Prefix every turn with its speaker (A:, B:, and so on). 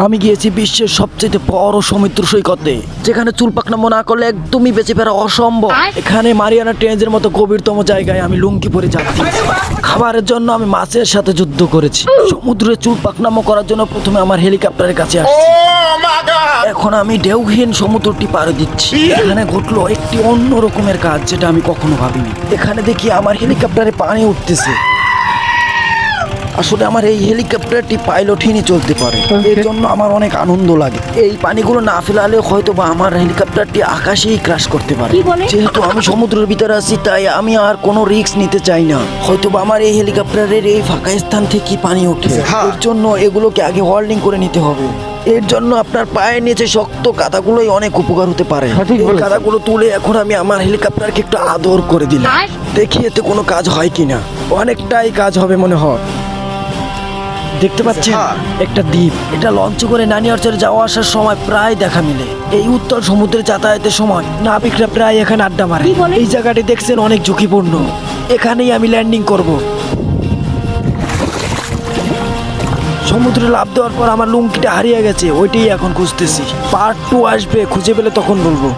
A: আমি গিয়েছি বিশ্বের সবচেয়ে বড় সমুদ্র সৈকতে, যেখানে চুল পাকনামো না করলে একদমই বেঁচে ফেরা অসম্ভব। এখানে মারিয়ানা ট্রেঞ্জের মতো গভীরতম জায়গায় আমি লুঙ্গি পরে যাচ্ছি। খাবারের জন্য আমি মাছের সাথে যুদ্ধ করেছি। সমুদ্রে চুল পাকনামো করার জন্য প্রথমে আমার হেলিকপ্টারের কাছে আসছি। এখন আমি ঢেউহীন সমুদ্রটি পাড়ি দিচ্ছি। এখানে ঘটলো একটি অন্য রকমের কাজ, যেটা আমি কখনো ভাবিনি। এখানে দেখি আমার হেলিকপ্টারে পানি উঠতেছে। আসলে আমার এই হেলিকপ্টারটি পাইলটহীনই চলতে পারে, এর জন্য আমার অনেক আনন্দ লাগে। এই পানিগুলো না ফেলালে হয়তো বা আমার হেলিকপ্টারটি আকাশেই ক্র্যাশ করতে পারে। যেহেতু আমি সমুদ্রের ভিতরে আছি, তাই আমি আর কোনো রিস্ক নিতে চাই না। হয়তো বা আমার এই হেলিকপ্টারের এই ফাঁকা স্থান থেকে পানি ওঠে, এর জন্য এগুলোকে আগে হোল্ডিং করে নিতে হবে। এর জন্য আপনার পায়ের নিচে শক্ত কাঁটাগুলোই অনেক উপকার হতে পারে। এই কাঁটাগুলো তুলে এখন আমি আমার হেলিকপ্টারকে একটু আদর করে দিলাম। দেখি এতে কোনো কাজ হয় কিনা। অনেকটাই কাজ হবে মনে হয়। দেখতে পাচ্ছেন একটা দ্বীপ, এটা লঞ্চে করে নানিয়ারচরে যাওয়া আসার সময় প্রায় দেখা মিলে। এই উত্তর সমুদ্রে যাতায়াতের সময় নাবিকরা প্রায় এখানে আড্ডা মারে। এই জায়গাটি দেখছেন অনেক ঝুঁকিপূর্ণ, এখানেই আমি ল্যান্ডিং করব। সমুদ্রে লাফ দেওয়ার পর আমার লুঙ্গিটা হারিয়ে গেছে, ওইটাই এখন খুঁজতেছি। পার্ট 2 আসবে, খুঁজে পেলে তখন বলবো।